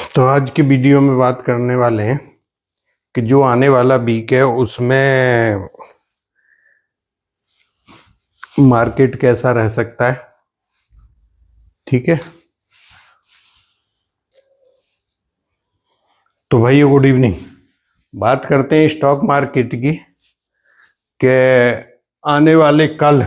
तो आज की वीडियो में बात करने वाले हैं कि जो आने वाला वीक है उसमें मार्केट कैसा रह सकता है। ठीक है, तो भाइयों गुड इवनिंग। बात करते हैं स्टॉक मार्केट की कि आने वाले कल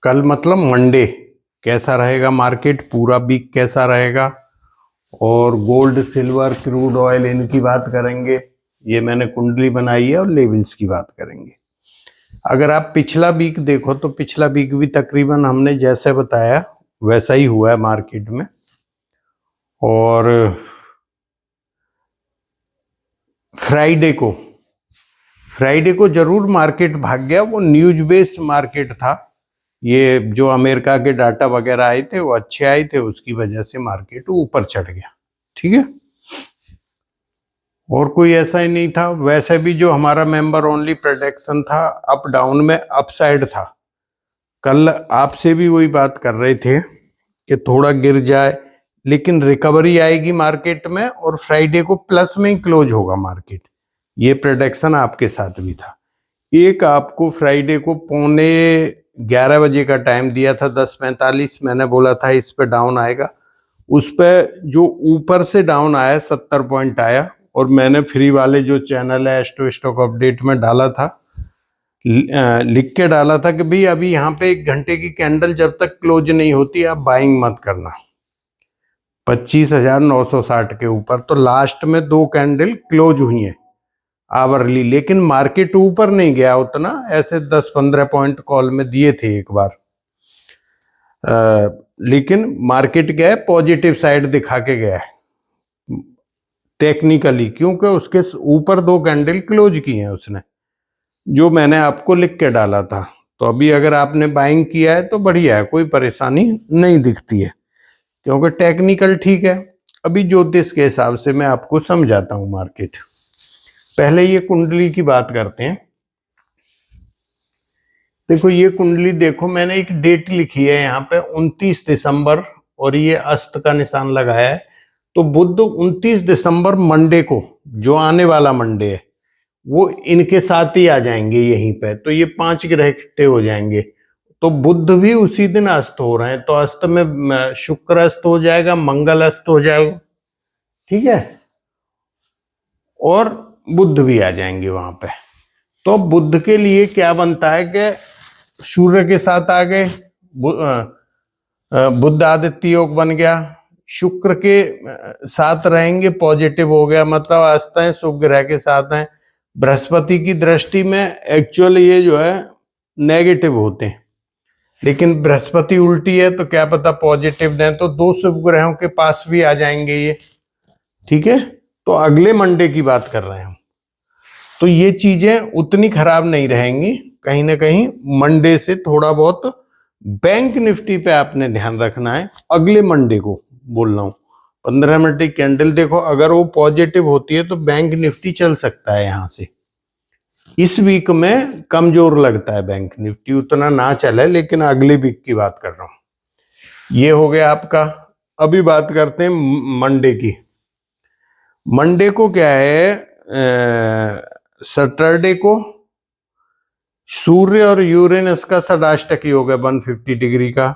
मतलब मंडे कैसा रहेगा मार्केट, पूरा वीक कैसा रहेगा, और गोल्ड सिल्वर क्रूड ऑयल इनकी बात करेंगे। ये मैंने कुंडली बनाई है और लेवल्स की बात करेंगे। अगर आप पिछला वीक देखो तो पिछला वीक भी तकरीबन हमने जैसे बताया वैसा ही हुआ है मार्केट में। और फ्राइडे को जरूर मार्केट भाग गया, वो न्यूज बेस्ड मार्केट था। ये जो अमेरिका के डाटा वगैरह आए थे वो अच्छे आए थे, उसकी वजह से मार्केट ऊपर चढ़ गया। ठीक है, और कोई ऐसा ही नहीं था। वैसे भी जो हमारा मेंबर ओनली प्रोडक्शन था अप डाउन में अपसाइड था। कल आपसे भी वही बात कर रहे थे कि थोड़ा गिर जाए लेकिन रिकवरी आएगी मार्केट में, और फ्राइडे को प्लस में ही क्लोज होगा मार्केट। ये प्रेडिक्शन आपके साथ भी था। एक आपको फ्राइडे को 11:15 का टाइम दिया था, 10:45। मैंने बोला था इस पे डाउन आएगा। उस पे जो ऊपर से डाउन आया 70 पॉइंट आया, और मैंने फ्री वाले जो चैनल है एस्ट्रो स्टॉक अपडेट में डाला था, लिख के डाला था कि भाई अभी यहाँ पे 1 घंटे की कैंडल जब तक क्लोज नहीं होती आप बाइंग मत करना 25,960 के ऊपर। तो लास्ट में 2 कैंडल क्लोज हुई हैं आवरली, लेकिन मार्केट ऊपर नहीं गया उतना, ऐसे 10-15 पॉइंट कॉल में दिए थे एक बार। लेकिन मार्केट गया है पॉजिटिव साइड दिखा के गया है टेक्निकली, क्योंकि उसके ऊपर 2 कैंडल क्लोज की हैं उसने, जो मैंने आपको लिख के डाला था। तो अभी अगर आपने बाइंग किया है तो बढ़िया है, कोई परेशानी नहीं दिखती है, क्योंकि टेक्निकल ठीक है। अभी ज्योतिष के हिसाब से मैं आपको समझाता हूं मार्केट। पहले ये कुंडली की बात करते हैं। देखो ये कुंडली देखो, मैंने एक डेट लिखी है यहाँ पे 29 दिसंबर, और ये अस्त का निशान लगाया है। तो बुध 29 दिसंबर मंडे को, जो आने वाला मंडे है, वो इनके साथ ही आ जाएंगे यहीं पे। तो ये 5 ग्रह इकट्ठे हो जाएंगे। तो बुध भी उसी दिन अस्त हो रहे हैं, तो अस्त में शुक्र अस्त हो जाएगा, मंगल अस्त हो जाएगा। ठीक है, और बुध भी आ जाएंगे वहां पे। तो बुध के लिए क्या बनता है कि सूर्य के साथ आ गए, बुध आदित्य योग बन गया। शुक्र के साथ रहेंगे, पॉजिटिव हो गया, मतलब अस्त है, शुभ ग्रह के साथ हैं। बृहस्पति की दृष्टि में एक्चुअली ये जो है नेगेटिव होते हैं, लेकिन बृहस्पति उल्टी है तो क्या पता पॉजिटिव दें, तो 2 शुभ ग्रहों के पास भी आ जाएंगे ये। ठीक है, तो अगले मंडे की बात कर रहे हैं हम। तो ये चीजें उतनी खराब नहीं रहेंगी, कहीं ना कहीं मंडे से थोड़ा बहुत। बैंक निफ्टी पे आपने ध्यान रखना है, अगले मंडे को बोल रहा हूं। 15 मिनट की कैंडल देखो, अगर वो पॉजिटिव होती है तो बैंक निफ्टी चल सकता है यहां से। इस वीक में कमजोर लगता है बैंक निफ्टी, उतना ना चले, लेकिन अगले वीक की बात कर रहा हूं। ये हो गया आपका। अभी बात करते हैं मंडे की। मंडे को क्या है, सैटरडे को सूर्य और यूरेनस का षडाष्टक योग है 150 डिग्री का,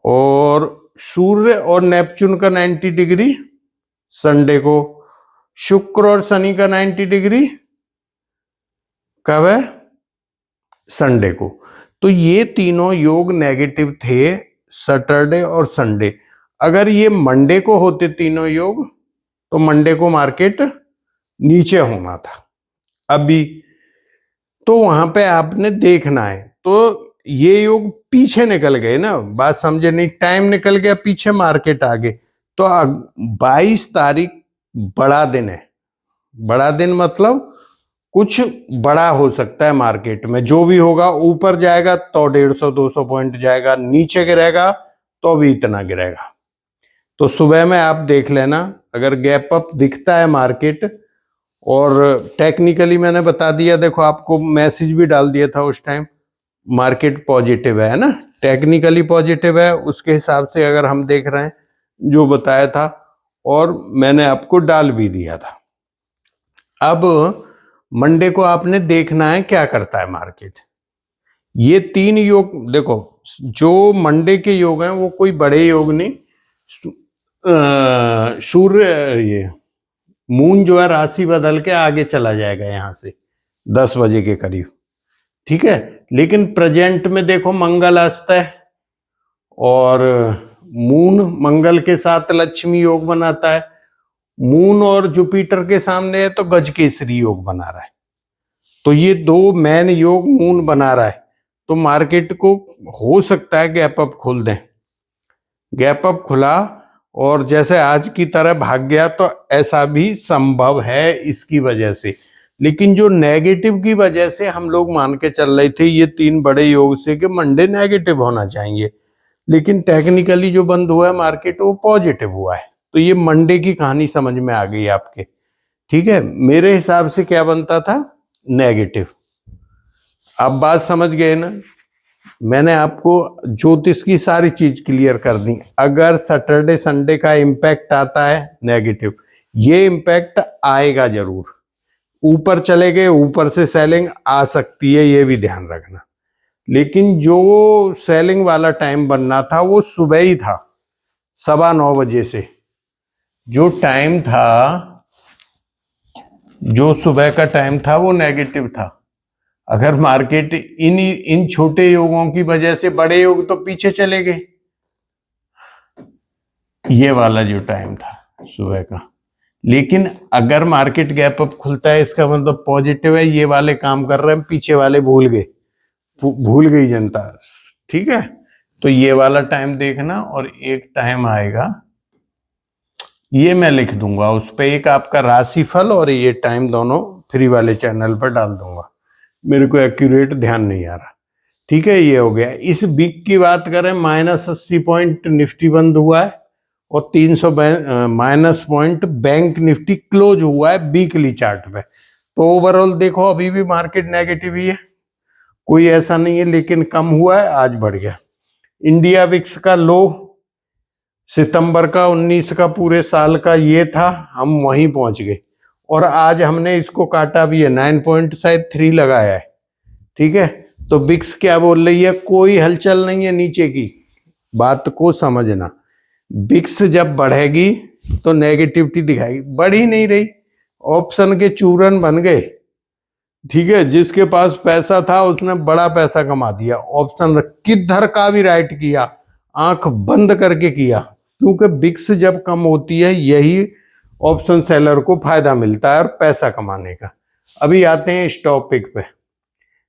और सूर्य और नेपच्यून का 90 डिग्री संडे को, शुक्र और शनि का 90 डिग्री कब है, संडे को। तो ये तीनों योग नेगेटिव थे सैटरडे और संडे। अगर ये मंडे को होते तीनों योग तो मंडे को मार्केट नीचे होना था अभी। तो वहां पे आपने देखना है, तो ये योग पीछे निकल गए ना, बात समझे नहीं, टाइम निकल गया पीछे, मार्केट आगे। तो 22 तारीख बड़ा दिन है। बड़ा दिन मतलब कुछ बड़ा हो सकता है मार्केट में, जो भी होगा। ऊपर जाएगा तो 150-200 पॉइंट जाएगा, नीचे गिरेगा तो भी इतना गिरेगा। तो सुबह में आप देख लेना, अगर गैप अप दिखता है मार्केट, और टेक्निकली मैंने बता दिया, देखो आपको मैसेज भी डाल दिया था उस टाइम, मार्केट पॉजिटिव है ना, टेक्निकली पॉजिटिव है, उसके हिसाब से अगर हम देख रहे हैं जो बताया था, और मैंने आपको डाल भी दिया था। अब मंडे को आपने देखना है क्या करता है मार्केट। ये 3 योग देखो, जो मंडे के योग हैं वो कोई बड़े योग नहीं। सूर्य, ये मून जो है राशि बदल के आगे चला जाएगा यहां से 10 बजे के करीब, ठीक है। लेकिन प्रेजेंट में देखो मंगल अस्त है, और मून मंगल के साथ लक्ष्मी योग बनाता है। मून और जुपिटर के सामने है तो गजकेसरी योग बना रहा है। तो ये 2 मैन योग मून बना रहा है, तो मार्केट को हो सकता है गैप अप खोल दें। गैप अप खुला और जैसे आज की तरह भाग गया तो ऐसा भी संभव है इसकी वजह से। लेकिन जो नेगेटिव की वजह से हम लोग मान के चल रहे थे ये 3 बड़े योग से कि मंडे नेगेटिव होना चाहिए, लेकिन टेक्निकली जो बंद हुआ है मार्केट वो पॉजिटिव हुआ है। तो ये मंडे की कहानी समझ में आ गई आपके, ठीक है। मेरे हिसाब से क्या बनता था, नेगेटिव। आप बात समझ गए ना। मैंने आपको ज्योतिष की सारी चीज क्लियर कर दी। अगर सैटरडे संडे का इम्पैक्ट आता है नेगेटिव, ये इम्पैक्ट आएगा जरूर। ऊपर चले गए, ऊपर से सेलिंग आ सकती है, ये भी ध्यान रखना। लेकिन जो सेलिंग वाला टाइम बनना था वो सुबह ही था, 9:15 बजे से। जो टाइम था, जो सुबह का टाइम था वो नेगेटिव था। अगर मार्केट इन छोटे योगों की वजह से, बड़े योग तो पीछे चले गए, ये वाला जो टाइम था सुबह का। लेकिन अगर मार्केट गैप अप खुलता है इसका मतलब पॉजिटिव है, ये वाले काम कर रहे हैं, पीछे वाले भूल गए, भूल गई जनता, ठीक है। तो ये वाला टाइम देखना, और एक टाइम आएगा, ये मैं लिख दूंगा उस पर, एक आपका राशिफल और ये टाइम दोनों फ्री वाले चैनल पर डाल दूंगा। मेरे को एक्यूरेट ध्यान नहीं आ रहा, ठीक है। ये हो गया। इस वीक की बात करें, -80 पॉइंट निफ्टी बंद हुआ है, और 300 minus point bank Nifty close हुआ है वीकली चार्ट पे। तो ओवरऑल देखो अभी भी मार्केट नेगेटिव ही है, कोई ऐसा नहीं है, लेकिन कम हुआ है, आज बढ़ गया। इंडिया विक्स का लो सितंबर का 19 का पूरे साल का ये था, हम वहीं पहुंच गए, और आज हमने इसको काटा भी है, 9.3 लगाया है, ठीक है। तो बिक्स क्या बोल रही है, कोई हलचल नहीं है नीचे की, बात को समझना। बिक्स जब बढ़ेगी तो नेगेटिविटी दिखाएगी, बढ़ ही नहीं रही, ऑप्शन के चूरन बन गए, ठीक है। जिसके पास पैसा था उसने बड़ा पैसा कमा दिया, ऑप्शन किधर का भी राइट किया, आंख बंद करके किया, क्योंकि बिक्स जब कम होती है यही ऑप्शन सेलर को फायदा मिलता है और पैसा कमाने का। अभी आते हैं इस टॉपिक पे।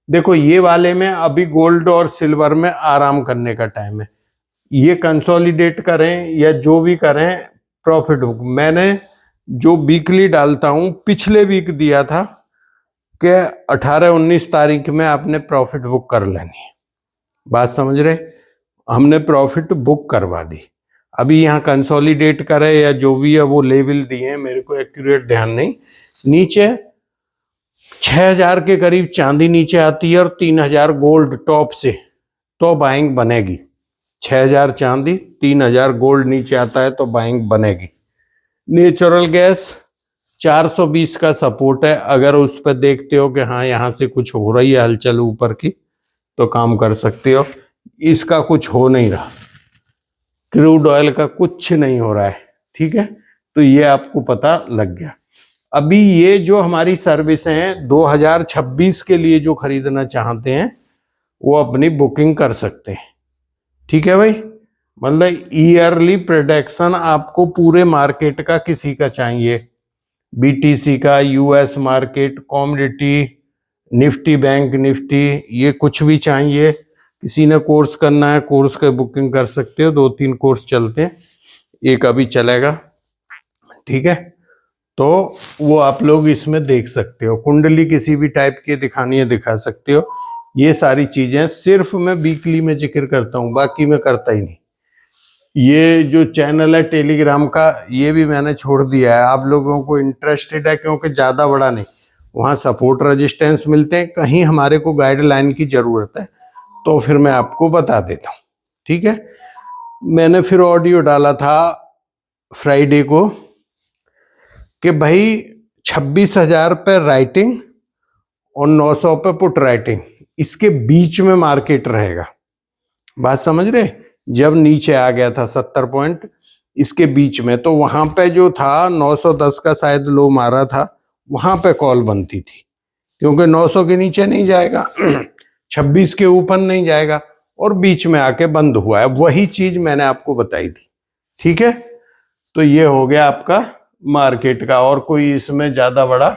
देखो ये वाले में अभी गोल्ड और सिल्वर में आराम करने का टाइम है। ये कंसोलिडेट करें या जो भी करें, प्रॉफिट बुक मैंने जो वीकली डालता हूं, पिछले वीक दिया था कि 18-19 तारीख में आपने प्रॉफिट बुक कर लेनी है। बात समझ रहे, हमने प्रॉफिट बुक करवा दी। अभी यहाँ कंसोलिडेट करे या जो भी है वो लेवल दिए हैं, मेरे को एक्यूरेट ध्यान नहीं। नीचे 6000 के करीब चांदी नीचे आती है और 3000 गोल्ड टॉप से, तो बाइंग बनेगी। 6000 चांदी, 3000 गोल्ड नीचे आता है तो बाइंग बनेगी। नेचुरल गैस 420 का सपोर्ट है, अगर उस पर देखते हो कि हाँ यहाँ से कुछ हो रही है हलचल ऊपर की तो काम कर सकते हो। इसका कुछ हो नहीं रहा, क्रूड ऑयल का कुछ नहीं हो रहा है, ठीक है। तो ये आपको पता लग गया। अभी ये जो हमारी सर्विसें हैं 2026 के लिए जो खरीदना चाहते हैं वो अपनी बुकिंग कर सकते हैं, ठीक है भाई। मतलब ईयरली प्रोडक्शन आपको पूरे मार्केट का किसी का चाहिए, बीटीसी का, US market, commodity, Nifty, bank Nifty, ये कुछ भी चाहिए, किसी ने कोर्स करना है कोर्स का बुकिंग कर सकते हो। 2-3 कोर्स चलते हैं, एक अभी चलेगा, ठीक है। तो वो आप लोग इसमें देख सकते हो। कुंडली किसी भी टाइप की दिखानी है दिखा सकते हो। ये सारी चीजें सिर्फ मैं वीकली में जिक्र करता हूँ, बाकी मैं करता ही नहीं। ये जो चैनल है टेलीग्राम का, ये भी मैंने छोड़ दिया है। आप लोगों को इंटरेस्टेड है क्योंकि ज़्यादा बड़ा नहीं, वहाँ सपोर्ट रेजिस्टेंस मिलते हैं, कहीं हमारे को गाइडलाइन की ज़रूरत है तो फिर मैं आपको बता देता हूँ। ठीक है। मैंने फिर ऑडियो डाला था फ्राइडे को कि भाई 26,000 पे राइटिंग और 900 पे पुट राइटिंग, इसके बीच में मार्केट रहेगा। बात समझ रहे? जब नीचे आ गया था 70 पॉइंट, इसके बीच में, तो वहां पे जो था 910 का शायद लो मारा था, वहां पे कॉल बनती थी, क्योंकि 900 के नीचे नहीं जाएगा 26 के ऊपर नहीं जाएगा, और बीच में आके बंद हुआ है। वही चीज मैंने आपको बताई थी। ठीक है, तो ये हो गया आपका मार्केट का, और कोई इसमें ज्यादा बड़ा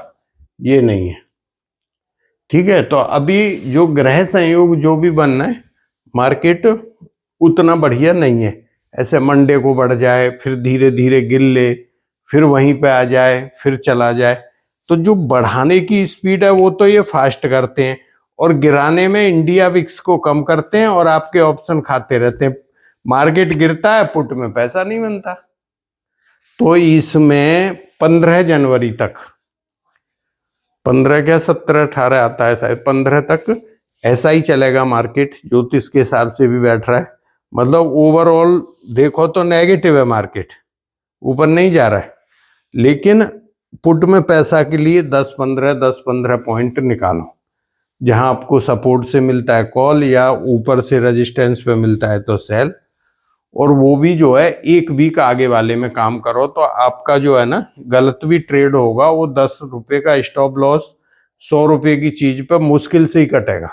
ये नहीं है। ठीक है, तो अभी जो ग्रह संयोग जो भी बन रहा है, मार्केट उतना बढ़िया नहीं है। ऐसे मंडे को बढ़ जाए, फिर धीरे धीरे गिर ले, फिर वहीं पे आ जाए, फिर चला जाए। तो जो बढ़ाने की स्पीड है वो तो ये फास्ट करते हैं, और गिराने में इंडिया विक्स को कम करते हैं, और आपके ऑप्शन खाते रहते हैं। मार्केट गिरता है, पुट में पैसा नहीं बनता। तो इसमें 15 जनवरी तक, 15 क्या 17 18 आता है शायद, 15 तक ऐसा ही चलेगा मार्केट, ज्योतिष के हिसाब से भी बैठ रहा है। मतलब ओवरऑल देखो तो नेगेटिव है मार्केट, ऊपर नहीं जा रहा है। लेकिन पुट में पैसा के लिए 10-15 पॉइंट निकालो, जहां आपको सपोर्ट से मिलता है कॉल, या ऊपर से रेजिस्टेंस पे मिलता है तो सेल। और वो भी जो है 1 वीक आगे वाले में काम करो, तो आपका जो है ना गलत भी ट्रेड होगा, वो 10 रुपए का स्टॉप लॉस 100 रुपए की चीज पे मुश्किल से ही कटेगा।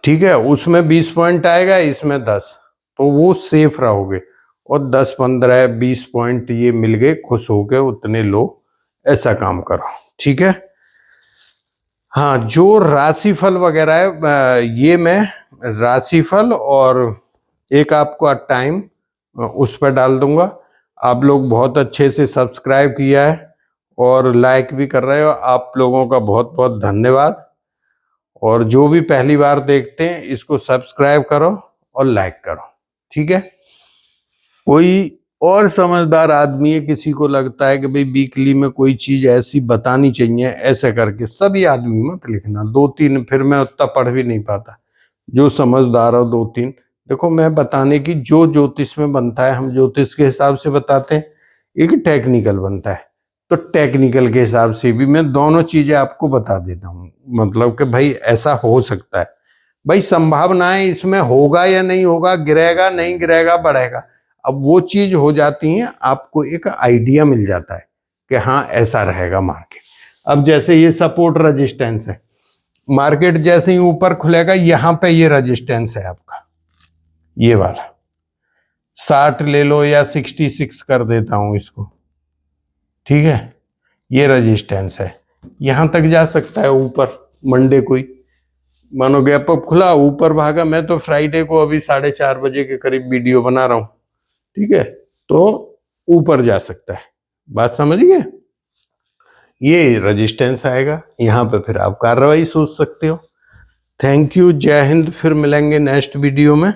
ठीक है, उसमें 20 पॉइंट आएगा, इसमें 10, तो वो सेफ रहोगे। और 10-15-20 पॉइंट ये मिल गए, खुश हो गए, उतने लो, ऐसा काम करो। ठीक है। हाँ, जो राशिफल वगैरह है, ये मैं राशिफल और एक आपको टाइम उस पर डाल दूंगा। आप लोग बहुत अच्छे से सब्सक्राइब किया है और लाइक भी कर रहे हो, आप लोगों का बहुत बहुत धन्यवाद। और जो भी पहली बार देखते हैं, इसको सब्सक्राइब करो और लाइक करो। ठीक है। कोई और समझदार आदमी है, किसी को लगता है कि भाई वीकली में कोई चीज ऐसी बतानी चाहिए, ऐसे करके सभी आदमी मत लिखना, 2-3, फिर मैं उतना पढ़ भी नहीं पाता। जो समझदार हो 2-3, देखो मैं बताने की, जो ज्योतिष में बनता है हम ज्योतिष के हिसाब से बताते हैं, एक टेक्निकल बनता है, तो टेक्निकल के हिसाब से भी मैं दोनों चीजें आपको बता देता हूँ। मतलब कि भाई ऐसा हो सकता है, भाई संभावनाएं इसमें होगा या नहीं होगा, गिरेगा नहीं गिरेगा, बढ़ेगा, अब वो चीज हो जाती है, आपको एक आइडिया मिल जाता है कि हाँ ऐसा रहेगा मार्केट। अब जैसे ये सपोर्ट रेजिस्टेंस है, मार्केट जैसे ही ऊपर खुलेगा, यहां पे ये रेजिस्टेंस है आपका, ये वाला 60 ले लो, या 66 कर देता हूं इसको। ठीक है, ये रेजिस्टेंस है, यहां तक जा सकता है ऊपर। मंडे कोई मानो गैप अप खुला, ऊपर भागा। मैं तो फ्राइडे को अभी 4:30 बजे के करीब वीडियो बना रहा हूं। ठीक है, तो ऊपर जा सकता है। बात समझ गए? ये रेजिस्टेंस आएगा, यहां पे फिर आप कार्रवाई सोच सकते हो। थैंक यू, जय हिंद। फिर मिलेंगे नेक्स्ट वीडियो में।